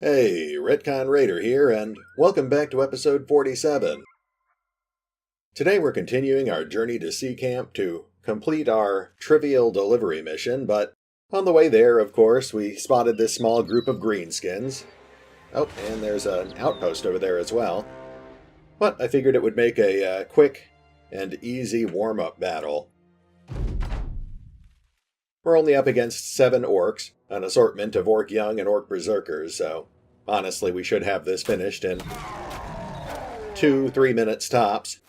Hey, RetconRaider here, and welcome back to episode 47. Today we're continuing our journey to Seekamp to complete our trivial delivery mission, but on the way there, of course, we spotted this small group of greenskins. Oh, and there's an outpost over there as well. But I figured it would make a quick and easy warm-up battle. We're only up against 7 orcs, an assortment of orc young and orc berserkers, so honestly we should have this finished in 2-3 minutes tops.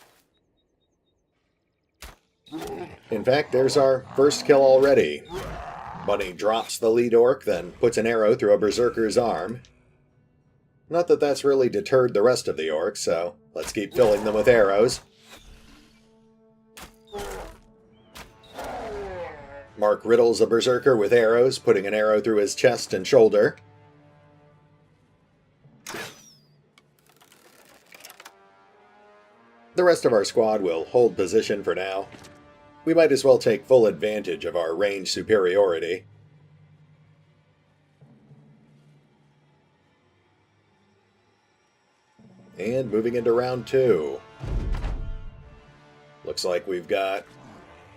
In fact, there's our first kill already. Bunny drops the lead orc, then puts an arrow through a berserker's arm. Not that that's really deterred the rest of the orcs, so let's keep filling them with arrows. Mark riddles a berserker with arrows, putting an arrow through his chest and shoulder. The rest of our squad will hold position for now. We might as well take full advantage of our range superiority. And moving into round 2. Looks like we've got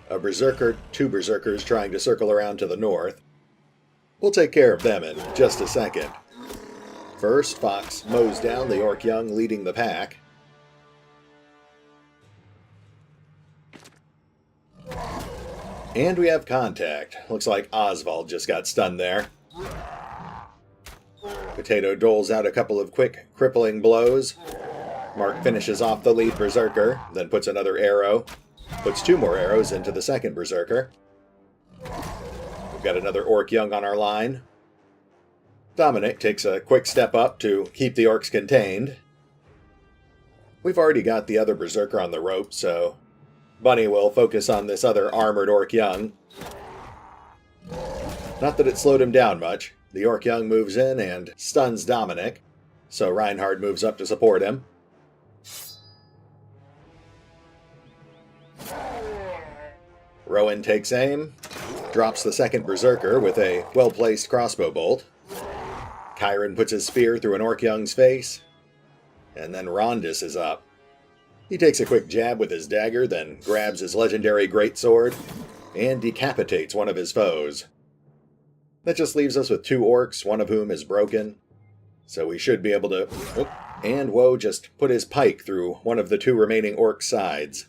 a berserker, 2 berserkers trying to circle around to the north. We'll take care of them in just a second. First, Fox mows down the orc young leading the pack. And we have contact. Looks like Oswald just got stunned there. Potato doles out a couple of quick, crippling blows. Mark finishes off the lead berserker, then puts another arrow. Puts 2 more arrows into the second berserker. We've got another orc young on our line. Dominic takes a quick step up to keep the orcs contained. We've already got the other berserker on the rope, so Bunny will focus on this other armored orc young. Not that it slowed him down much. The orc young moves in and stuns Dominic, so Reinhard moves up to support him. Rowan takes aim, drops the second berserker with a well-placed crossbow bolt. Kyron puts his spear through an orc young's face, and then Rondis is up. He takes a quick jab with his dagger, then grabs his legendary greatsword and decapitates one of his foes. That just leaves us with 2 orcs, one of whom is broken, so we should be able to... Oh, and Woe just put his pike through one of the 2 remaining orc sides.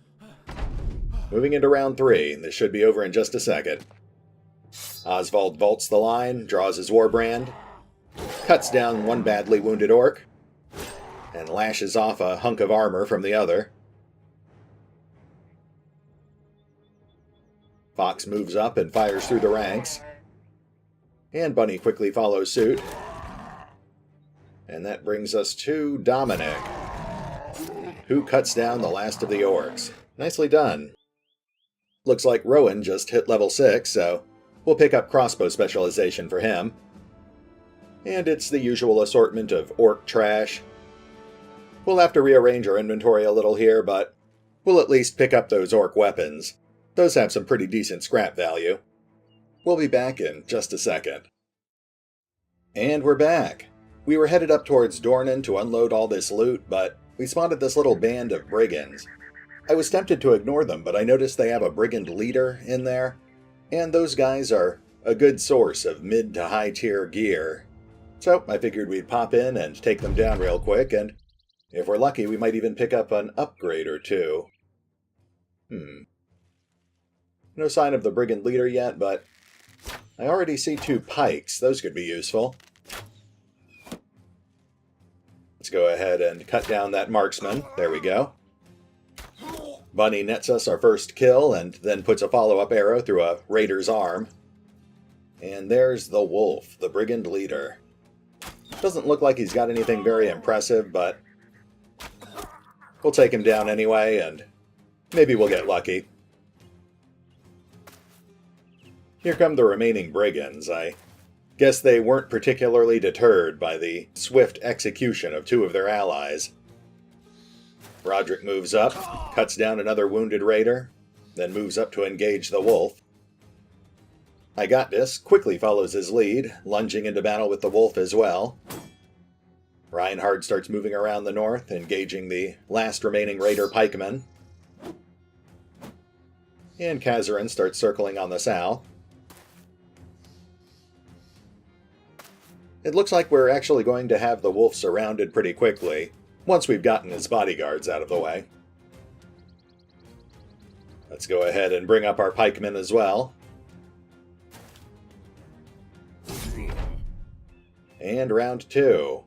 Moving into round 3, this should be over in just a second. Oswald vaults the line, draws his warbrand, cuts down one badly wounded orc, and lashes off a hunk of armor from the other. Fox moves up and fires through the ranks. And Bunny quickly follows suit. And that brings us to Dominic, who cuts down the last of the orcs. Nicely done. Looks like Rowan just hit level 6, so we'll pick up crossbow specialization for him. And it's the usual assortment of orc trash. We'll have to rearrange our inventory a little here, but we'll at least pick up those orc weapons. Those have some pretty decent scrap value. We'll be back in just a second. And we're back. We were headed up towards Dornan to unload all this loot, but we spotted this little band of brigands. I was tempted to ignore them, but I noticed they have a brigand leader in there, and those guys are a good source of mid to high tier gear. So I figured we'd pop in and take them down real quick, and if we're lucky we might even pick up an upgrade or 2. No sign of the brigand leader yet, but I already see 2 pikes. Those could be useful. Let's go ahead and cut down that marksman. There we go. Bunny nets us our first kill and then puts a follow-up arrow through a raider's arm. And there's the wolf, the brigand leader. Doesn't look like he's got anything very impressive, but we'll take him down anyway, and maybe we'll get lucky. Here come the remaining brigands. I guess they weren't particularly deterred by the swift execution of 2 of their allies. Roderick moves up, cuts down another wounded raider, then moves up to engage the wolf. I Got This quickly follows his lead, lunging into battle with the wolf as well. Reinhardt starts moving around the north, engaging the last remaining raider pikemen. And Kazarin starts circling on the south. It looks like we're actually going to have the wolf surrounded pretty quickly, once we've gotten his bodyguards out of the way. Let's go ahead and bring up our pikemen as well. And round 2.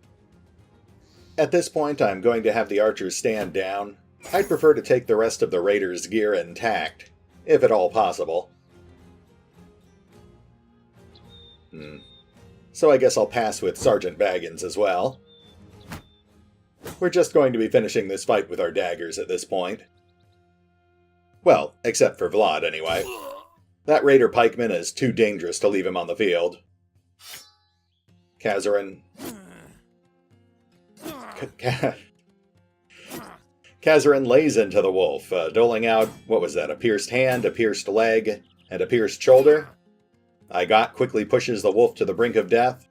At this point, I'm going to have the archers stand down. I'd prefer to take the rest of the raiders' gear intact, if at all possible. So I guess I'll pass with Sergeant Baggins as well. We're just going to be finishing this fight with our daggers at this point. Well, except for Vlad, anyway. That raider pikeman is too dangerous to leave him on the field. Kazarin... Kazarin lays into the wolf, doling out, what was that, a pierced hand, a pierced leg, and a pierced shoulder. Igot quickly pushes the wolf to the brink of death.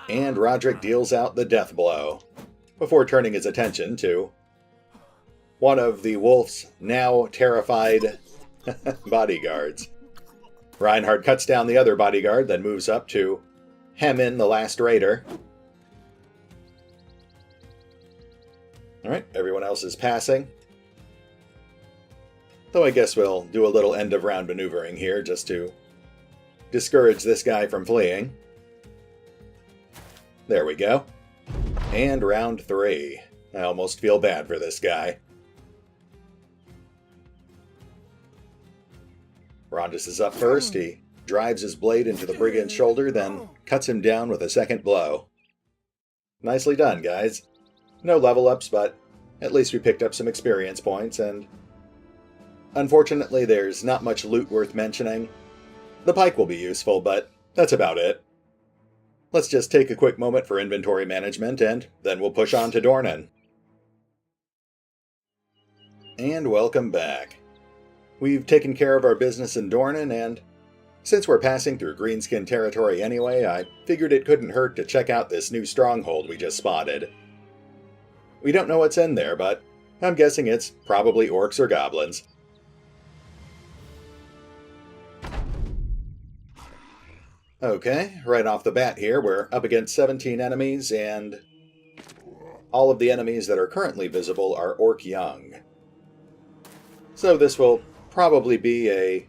And Roderick deals out the death blow, before turning his attention to one of the wolf's now terrified bodyguards. Reinhardt cuts down the other bodyguard, then moves up to hem in the last raider. Alright, everyone else is passing. Though I guess we'll do a little end-of-round maneuvering here, just to discourage this guy from fleeing. There we go. And round 3. I almost feel bad for this guy. Rondis is up first. He drives his blade into the Brigand's shoulder, then cuts him down with a second blow. Nicely done, guys. No level ups, but at least we picked up some experience points, and unfortunately there's not much loot worth mentioning. The pike will be useful, but that's about it. Let's just take a quick moment for inventory management, and then we'll push on to Dornan. And welcome back. We've taken care of our business in Dornan, and since we're passing through greenskin territory anyway, I figured it couldn't hurt to check out this new stronghold we just spotted. We don't know what's in there, but I'm guessing it's probably orcs or goblins. Okay, right off the bat here, we're up against 17 enemies, and all of the enemies that are currently visible are orc young. So this will probably be a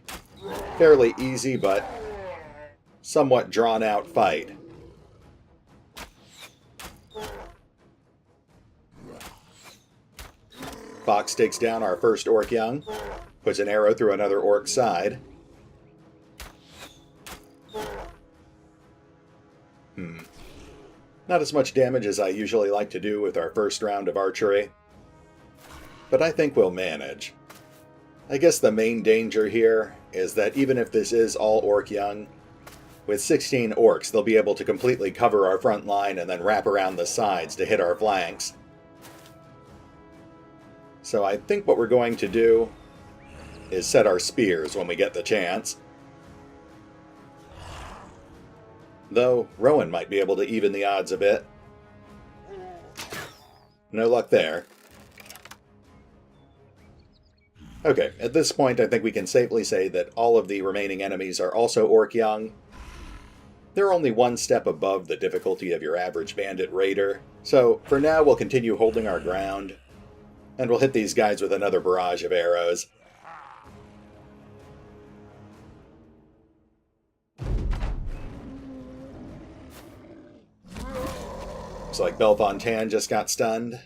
fairly easy but somewhat drawn-out fight. Fox takes down our first orc young, puts an arrow through another orc's side. Not as much damage as I usually like to do with our first round of archery, but I think we'll manage. I guess the main danger here is that even if this is all orc young, with 16 orcs they'll be able to completely cover our front line and then wrap around the sides to hit our flanks. So I think what we're going to do is set our spears when we get the chance. Though Rowan might be able to even the odds a bit. No luck there. Okay, at this point I think we can safely say that all of the remaining enemies are also orc young. They're only one step above the difficulty of your average bandit raider, so for now we'll continue holding our ground, and we'll hit these guys with another barrage of arrows. Looks like Belfontaine just got stunned.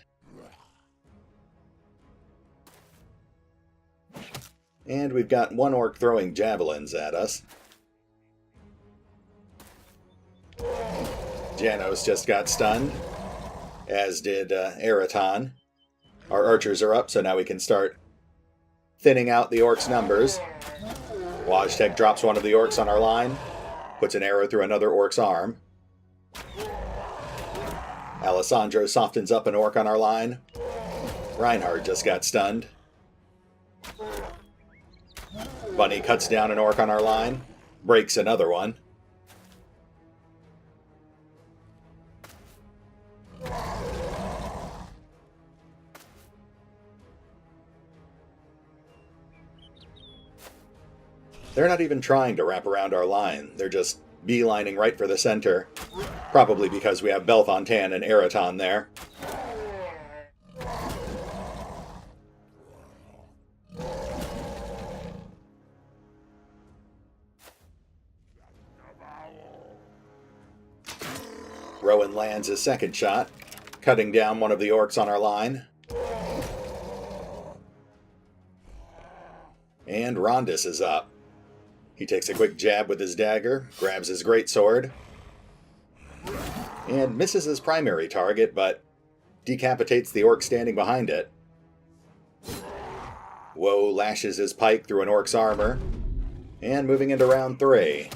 And we've got one orc throwing javelins at us. Janos just got stunned, as did Eraton. Our archers are up, so now we can start thinning out the orcs' numbers. Wojtek drops one of the orcs on our line, puts an arrow through another orc's arm. Alessandro softens up an orc on our line. Reinhardt just got stunned. Bunny cuts down an orc on our line, breaks another one. They're not even trying to wrap around our line. They're just beelining right for the center. Probably because we have Bellefontaine and Eraton there. Rowan lands his second shot, cutting down one of the orcs on our line. And Rondis is up. He takes a quick jab with his dagger, grabs his greatsword, and misses his primary target, but decapitates the orc standing behind it. Woe lashes his pike through an orc's armor, and moving into round 3.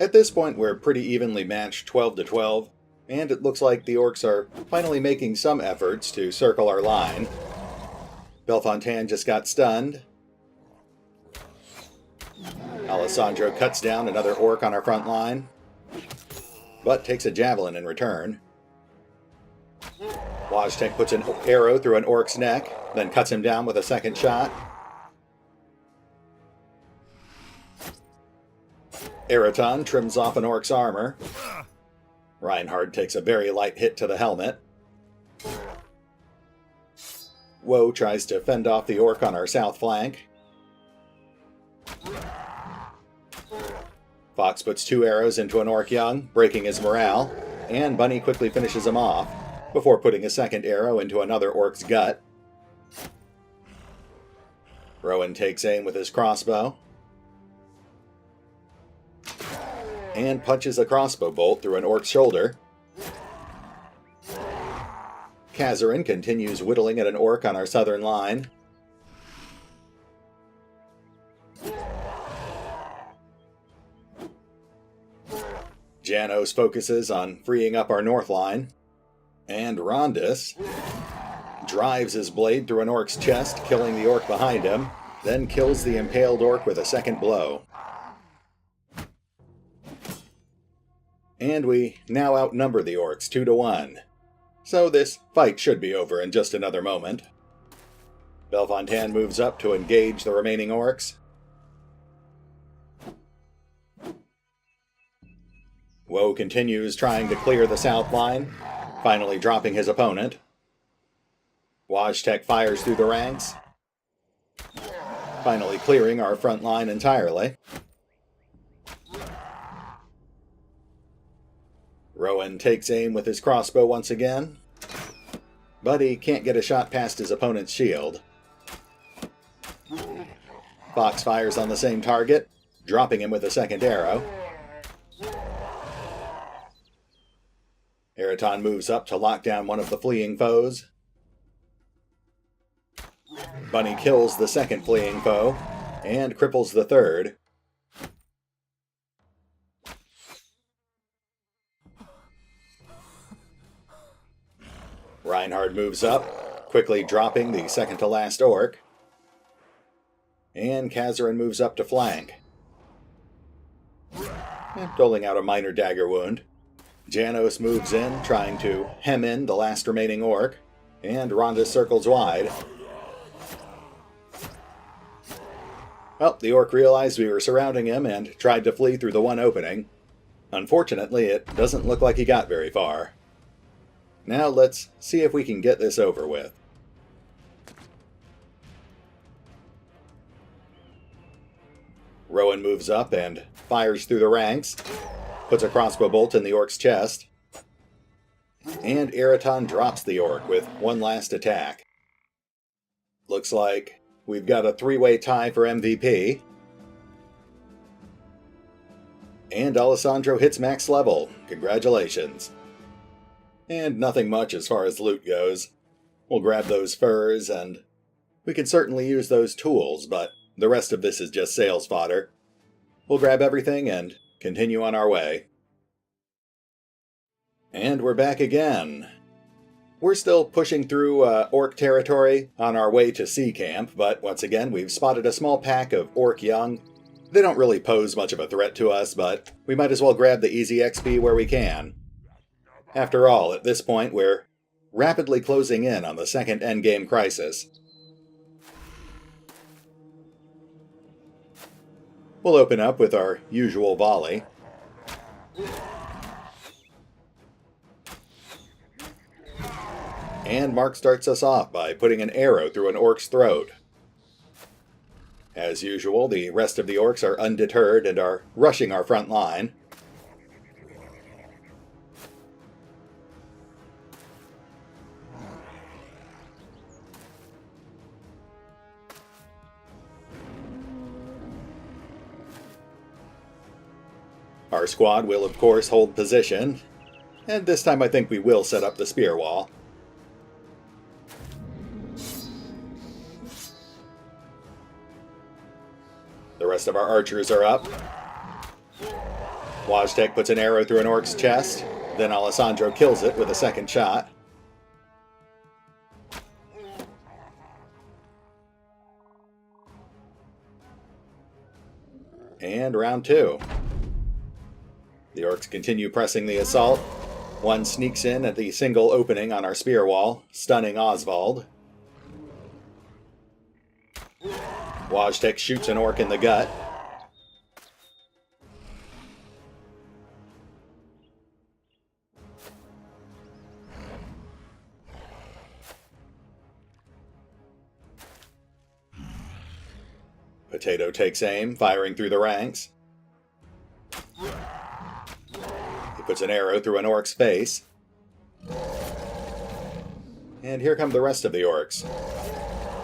At this point, we're pretty evenly matched 12-12, and it looks like the orcs are finally making some efforts to circle our line. Bellefontaine just got stunned. Alessandro cuts down another orc on our front line, but takes a javelin in return. Lovasić puts an arrow through an orc's neck, then cuts him down with a second shot. Eraton trims off an orc's armor. Reinhard takes a very light hit to the helmet. Woe tries to fend off the orc on our south flank. Fox puts 2 arrows into an orc young, breaking his morale, and Bunny quickly finishes him off, before putting a second arrow into another orc's gut. Rowan takes aim with his crossbow, and punches a crossbow bolt through an orc's shoulder. Kazarin continues whittling at an orc on our southern line. Janos focuses on freeing up our north line. And Rondis drives his blade through an orc's chest, killing the orc behind him, then kills the impaled orc with a second blow. And we now outnumber the orcs 2-1. So this fight should be over in just another moment. Bellefontaine moves up to engage the remaining orcs. Woe continues trying to clear the south line, finally dropping his opponent. Lovasić fires through the ranks, finally clearing our front line entirely. Rowan takes aim with his crossbow once again, but he can't get a shot past his opponent's shield. Fox fires on the same target, dropping him with a second arrow. Eraton moves up to lock down one of the fleeing foes. Bunny kills the second fleeing foe, and cripples the third. Reinhard moves up, quickly dropping the second-to-last orc. And Kazarin moves up to flank, doling out a minor dagger wound. Janos moves in, trying to hem in the last remaining orc, and Rondis circles wide. Well, the orc realized we were surrounding him and tried to flee through the one opening. Unfortunately, it doesn't look like he got very far. Now let's see if we can get this over with. Rowan moves up and fires through the ranks, puts a crossbow bolt in the orc's chest, and Eraton drops the orc with one last attack. Looks like we've got a 3-way tie for MVP. And Alessandro hits max level. Congratulations. And nothing much as far as loot goes. We'll grab those furs, and we can certainly use those tools, but the rest of this is just sales fodder. We'll grab everything and continue on our way. And we're back again. We're still pushing through orc territory on our way to Seekamp, but once again we've spotted a small pack of orc young. They don't really pose much of a threat to us, but we might as well grab the easy XP where we can. After all, at this point we're rapidly closing in on the second endgame crisis. We'll open up with our usual volley. And Mark starts us off by putting an arrow through an orc's throat. As usual, the rest of the orcs are undeterred and are rushing our front line. Our squad will, of course, hold position, and this time I think we will set up the spear wall. The rest of our archers are up. Wojtek puts an arrow through an orc's chest, then Alessandro kills it with a second shot. And round 2. The orcs continue pressing the assault. One sneaks in at the single opening on our spear wall, stunning Oswald. Wojtek shoots an orc in the gut. Potato takes aim, firing through the ranks. He puts an arrow through an orc's face. And here come the rest of the orcs.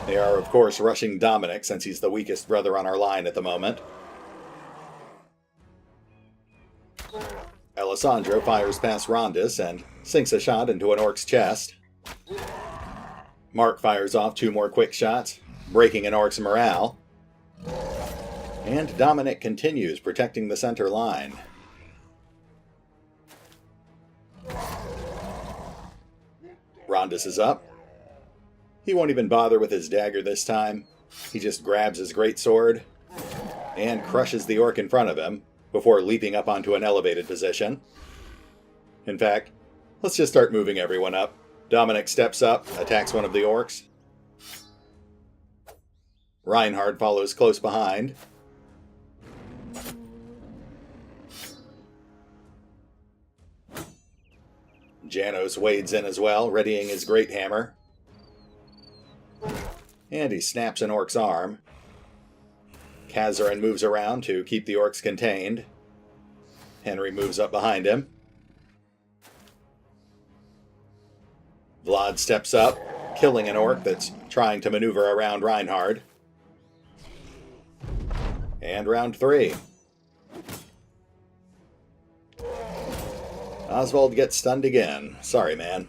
They are, of course, rushing Dominic since he's the weakest brother on our line at the moment. Alessandro fires past Rondis and sinks a shot into an orc's chest. Mark fires off 2 more quick shots, breaking an orc's morale. And Dominic continues protecting the center line. Rondis is up. He won't even bother with his dagger this time. He just grabs his greatsword and crushes the orc in front of him before leaping up onto an elevated position. In fact, let's just start moving everyone up. Dominic steps up, attacks one of the orcs. Reinhard follows close behind. Janos wades in as well, readying his great hammer. And he snaps an orc's arm. Kazarin moves around to keep the orcs contained. Henry moves up behind him. Vlad steps up, killing an orc that's trying to maneuver around Reinhard. And round 3. Oswald gets stunned again. Sorry, man.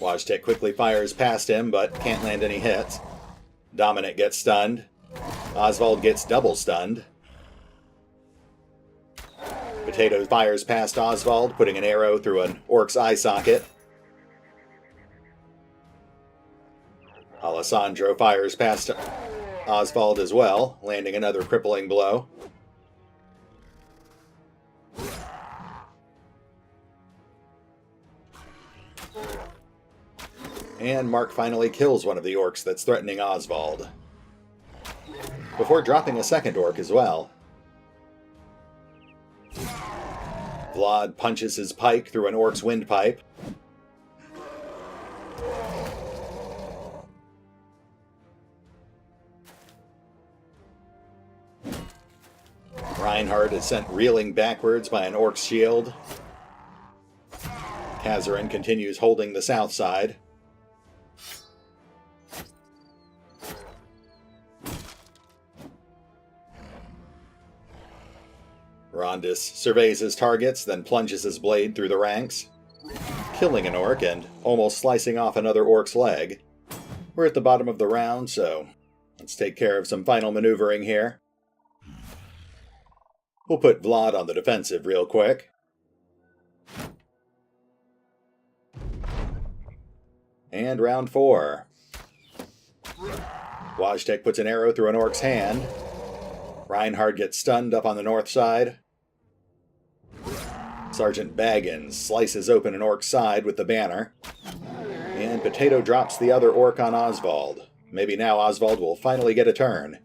Wojtek quickly fires past him, but can't land any hits. Dominic gets stunned. Oswald gets double stunned. Potato fires past Oswald, putting an arrow through an orc's eye socket. Alessandro fires past Oswald as well, landing another crippling blow. And Mark finally kills one of the orcs that's threatening Oswald, before dropping a second orc as well. Vlad punches his pike through an orc's windpipe. Reinhard is sent reeling backwards by an orc's shield. Kazarin continues holding the south side. Rondis surveys his targets, then plunges his blade through the ranks, killing an orc and almost slicing off another orc's leg. We're at the bottom of the round, so let's take care of some final maneuvering here. We'll put Vlad on the defensive real quick. And round 4. Wojtek puts an arrow through an orc's hand. Reinhard gets stunned up on the north side. Sergeant Baggins slices open an orc's side with the banner. And Potato drops the other orc on Oswald. Maybe now Oswald will finally get a turn.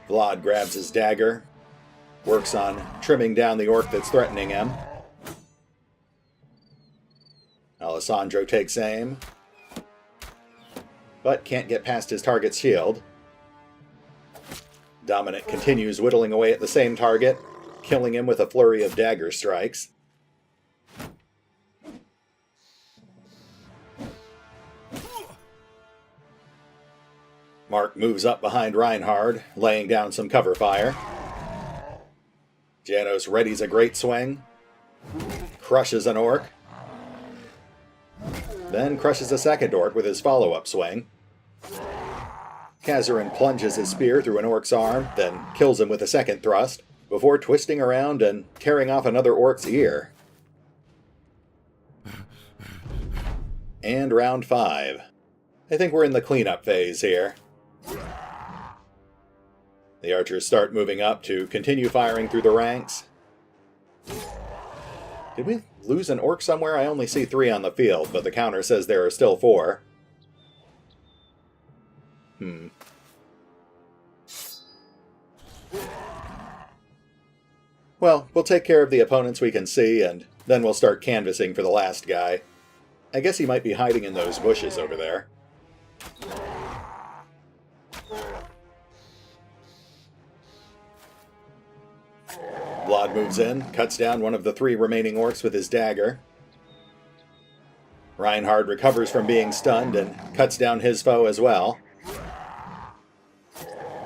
Vlad grabs his dagger, works on trimming down the orc that's threatening him. Alessandro takes aim, but can't get past his target's shield. Dominic continues whittling away at the same target, killing him with a flurry of dagger strikes. Mark moves up behind Reinhard, laying down some cover fire. Janos readies a great swing, crushes an orc, then crushes a second orc with his follow-up swing. Kazarin plunges his spear through an orc's arm, then kills him with a second thrust, before twisting around and tearing off another orc's ear. And round 5. I think we're in the cleanup phase here. The archers start moving up to continue firing through the ranks. Did we lose an orc somewhere? I only see 3 on the field, but the counter says there are still 4. Well, we'll take care of the opponents we can see, and then we'll start canvassing for the last guy. I guess he might be hiding in those bushes over there. Vlad moves in, cuts down one of the 3 remaining orcs with his dagger. Reinhard recovers from being stunned and cuts down his foe as well.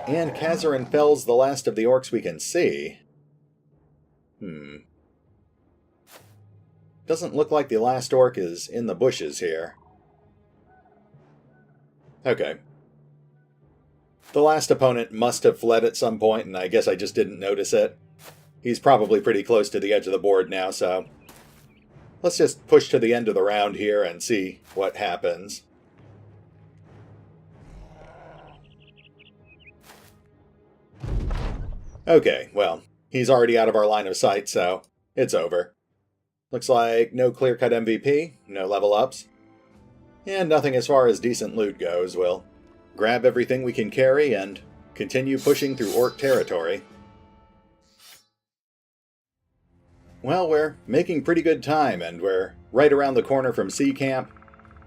And Kazarin fells the last of the orcs we can see. Doesn't look like the last orc is in the bushes here. Okay. The last opponent must have fled at some point, and I guess I just didn't notice it. He's probably pretty close to the edge of the board now, so let's just push to the end of the round here and see what happens. Okay, well, he's already out of our line of sight, so it's over. Looks like no clear-cut MVP, no level ups, and nothing as far as decent loot goes. We'll grab everything we can carry and continue pushing through orc territory. Well, we're making pretty good time, and we're right around the corner from Seekamp,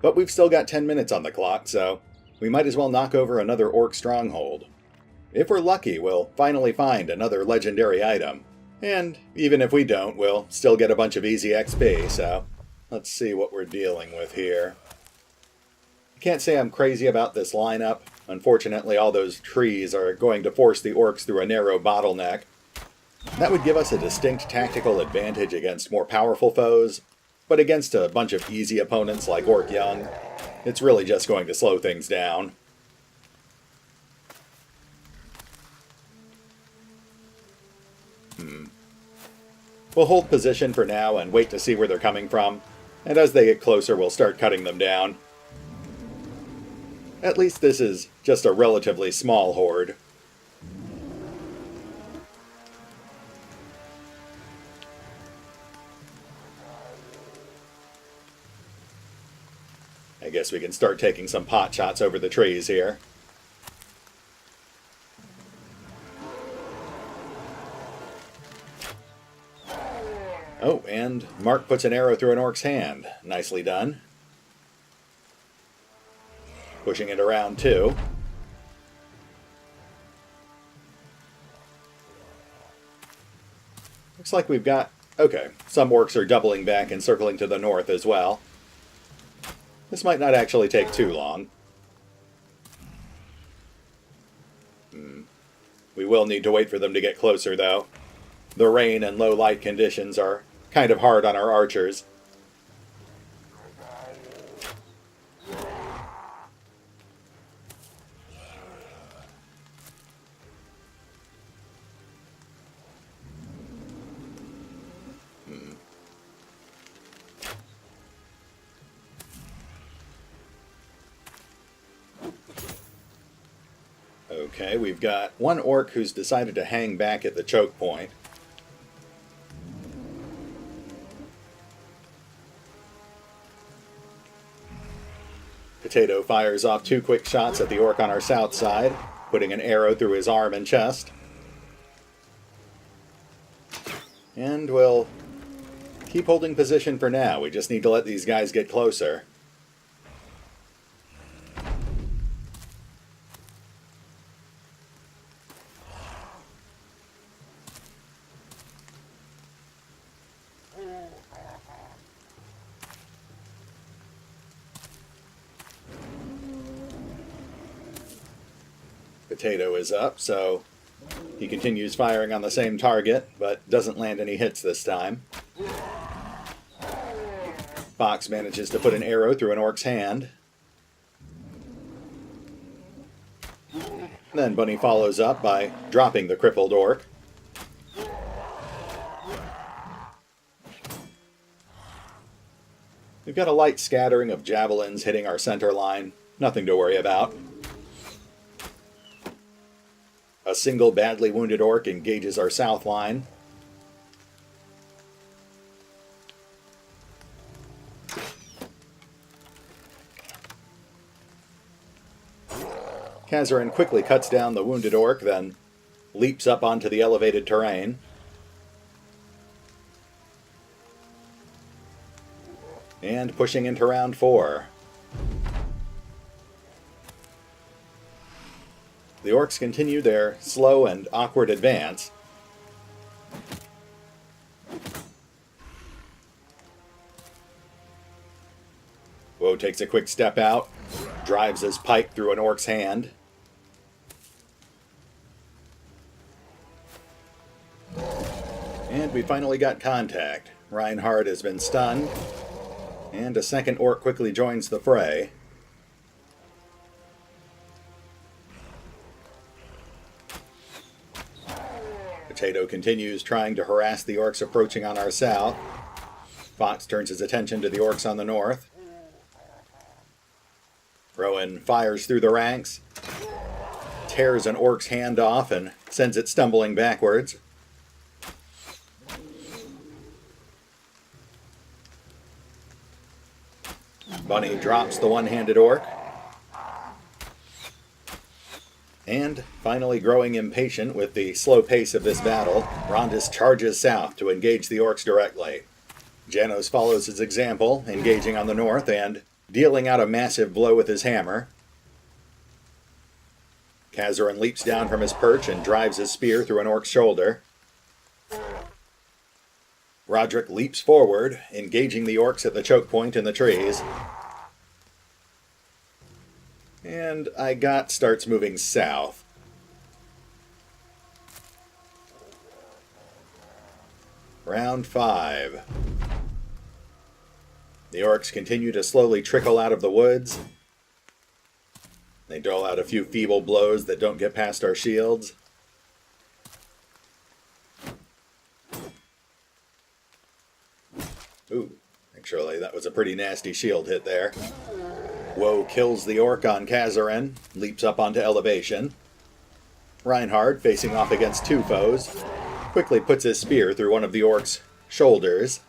but we've still got 10 minutes on the clock, so we might as well knock over another orc stronghold. If we're lucky, we'll finally find another legendary item. And even if we don't, we'll still get a bunch of easy XP, so let's see what we're dealing with here. I can't say I'm crazy about this lineup. Unfortunately, all those trees are going to force the orcs through a narrow bottleneck. That would give us a distinct tactical advantage against more powerful foes, but against a bunch of easy opponents like Orc Young, it's really just going to slow things down. We'll hold position for now and wait to see where they're coming from, and as they get closer we'll start cutting them down. At least this is just a relatively small horde. I guess we can start taking some pot shots over the trees here. Oh, and Mark puts an arrow through an orc's hand. Nicely done. Pushing it around too. Looks like we've got... Okay, some orcs are doubling back and circling to the north as well. This might not actually take too long. We will need to wait for them to get closer, though. The rain and low light conditions are kind of hard on our archers. Okay, we've got one orc who's decided to hang back at the choke point. Potato fires off 2 quick shots at the orc on our south side, putting an arrow through his arm and chest. And we'll keep holding position for now. We just need to let these guys get closer. Potato is up, so he continues firing on the same target, but doesn't land any hits this time. Fox manages to put an arrow through an orc's hand. Then Bunny follows up by dropping the crippled orc. We've got a light scattering of javelins hitting our center line. Nothing to worry about. A single badly wounded orc engages our south line. Gilraen quickly cuts down the wounded orc, then leaps up onto the elevated terrain. And pushing into round 4. The orcs continue their slow and awkward advance. Woe takes a quick step out, drives his pike through an orc's hand. And we finally got contact. Reinhardt has been stunned, and a second orc quickly joins the fray. Potato continues trying to harass the orcs approaching on our south. Fox turns his attention to the orcs on the north. Rowan fires through the ranks, tears an orc's hand off and sends it stumbling backwards. Bunny drops the one-handed orc. And, finally growing impatient with the slow pace of this battle, Rondis charges south to engage the orcs directly. Janos follows his example, engaging on the north and dealing out a massive blow with his hammer. Gilraen leaps down from his perch and drives his spear through an orc's shoulder. Roderick leaps forward, engaging the orcs at the choke point in the trees. And Igot starts moving south. Round 5. The orcs continue to slowly trickle out of the woods. They dole out a few feeble blows that don't get past our shields. Ooh, actually that was a pretty nasty shield hit there. Woe kills the orc on Gilraen, leaps up onto elevation. Reinhardt, facing off against 2 foes, quickly puts his spear through one of the orc's shoulders.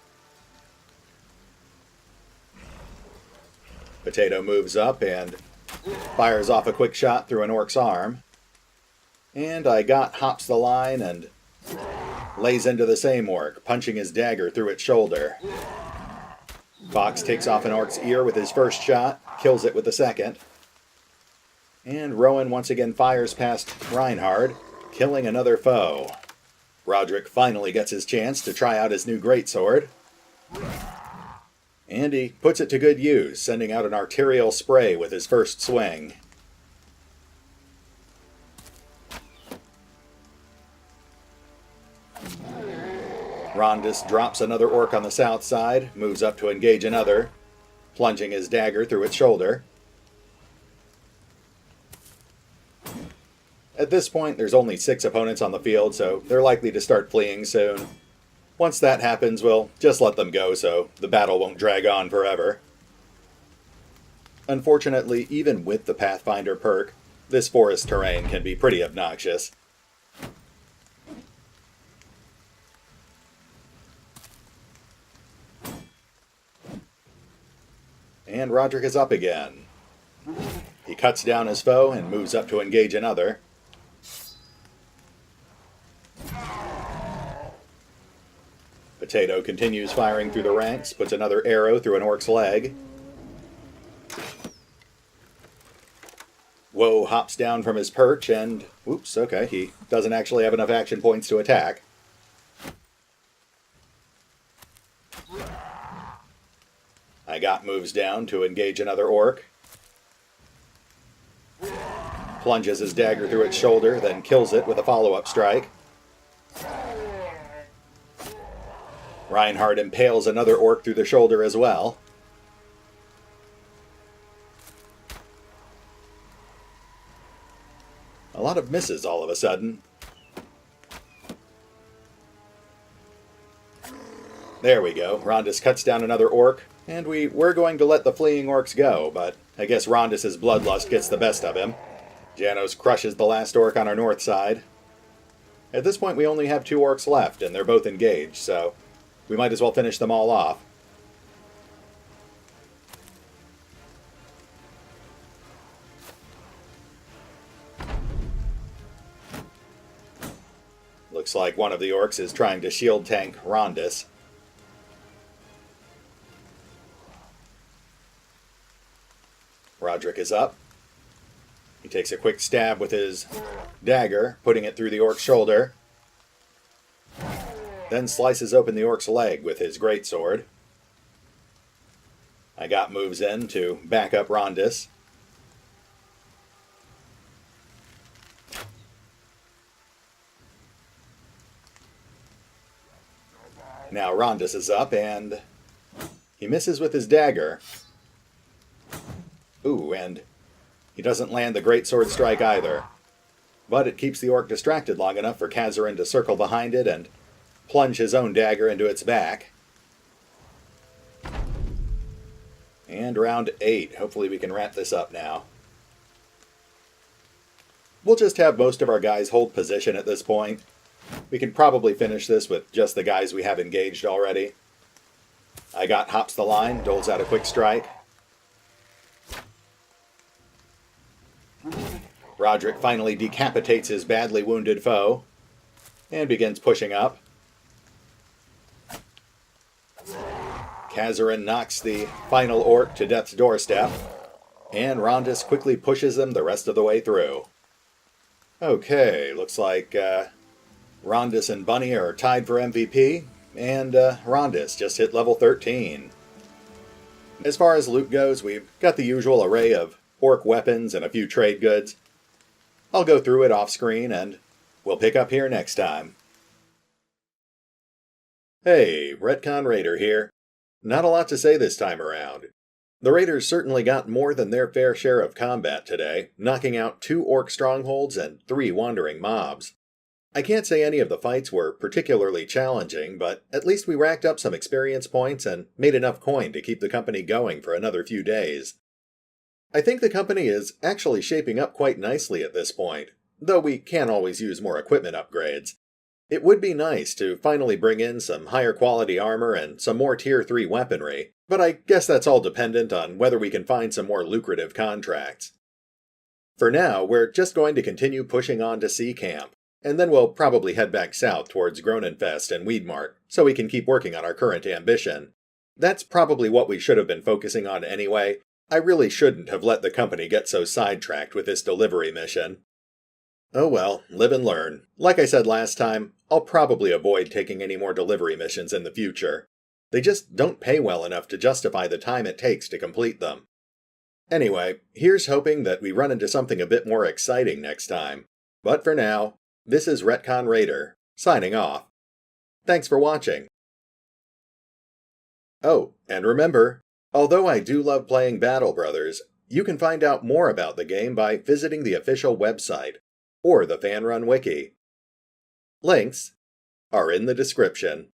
Potato moves up and fires off a quick shot through an orc's arm. And Igot hops the line and lays into the same orc, punching his dagger through its shoulder. Fox takes off an orc's ear with his first shot, kills it with the second. And Rowan once again fires past Reinhardt, killing another foe. Roderick finally gets his chance to try out his new greatsword. And he puts it to good use, sending out an arterial spray with his first swing. Rondis drops another orc on the south side, moves up to engage another, plunging his dagger through its shoulder. At this point, there's only 6 opponents on the field, so they're likely to start fleeing soon. Once that happens, we'll just let them go so the battle won't drag on forever. Unfortunately, even with the Pathfinder perk, this forest terrain can be pretty obnoxious. And Roderick is up again. He cuts down his foe and moves up to engage another. Potato continues firing through the ranks, puts another arrow through an orc's leg. Woe hops down from his perch and... Oops, okay, he doesn't actually have enough action points to attack. I got moves down to engage another orc. Plunges his dagger through its shoulder, then kills it with a follow-up strike. Reinhardt impales another orc through the shoulder as well. A lot of misses all of a sudden. There we go. Rondis cuts down another orc, and we were going to let the fleeing orcs go, but I guess Rondis' bloodlust gets the best of him. Janos crushes the last orc on our north side. At this point we only have 2 orcs left, and they're both engaged, so we might as well finish them all off. Looks like one of the orcs is trying to shield tank Rondis. Roderick is up. He takes a quick stab with his dagger, putting it through the orc's shoulder. Then slices open the orc's leg with his greatsword. I got moves in to back up Rondis. Now Rondis is up, and he misses with his dagger. Ooh, and he doesn't land the greatsword strike either. But it keeps the orc distracted long enough for Kazarin to circle behind it and plunge his own dagger into its back. And round 8. Hopefully we can wrap this up now. We'll just have most of our guys hold position at this point. We can probably finish this with just the guys we have engaged already. I got hops the line, doles out a quick strike. Roderick finally decapitates his badly wounded foe and begins pushing up. Kazarin knocks the final orc to death's doorstep, and Rondis quickly pushes him the rest of the way through. Okay, looks like Rondis and Bunny are tied for MVP, and Rondis just hit level 13. As far as loot goes, we've got the usual array of orc weapons and a few trade goods. I'll go through it off screen, and we'll pick up here next time. Hey, RetconRaider here. Not a lot to say this time around. The Raiders certainly got more than their fair share of combat today, knocking out 2 orc strongholds and 3 wandering mobs. I can't say any of the fights were particularly challenging, but at least we racked up some experience points and made enough coin to keep the company going for another few days. I think the company is actually shaping up quite nicely at this point, though we can always use more equipment upgrades. It would be nice to finally bring in some higher quality armor and some more tier 3 weaponry, but I guess that's all dependent on whether we can find some more lucrative contracts. For now, we're just going to continue pushing on to Seekamp, and then we'll probably head back south towards Gronenfest and Weedmark, so we can keep working on our current ambition. That's probably what we should have been focusing on anyway. I really shouldn't have let the company get so sidetracked with this delivery mission. Oh well, live and learn. Like I said last time, I'll probably avoid taking any more delivery missions in the future. They just don't pay well enough to justify the time it takes to complete them. Anyway, here's hoping that we run into something a bit more exciting next time. But for now, this is RetconRaider, signing off. Thanks for watching. Oh, and remember, although I do love playing Battle Brothers, you can find out more about the game by visiting the official website, or the fan-run wiki. Links are in the description.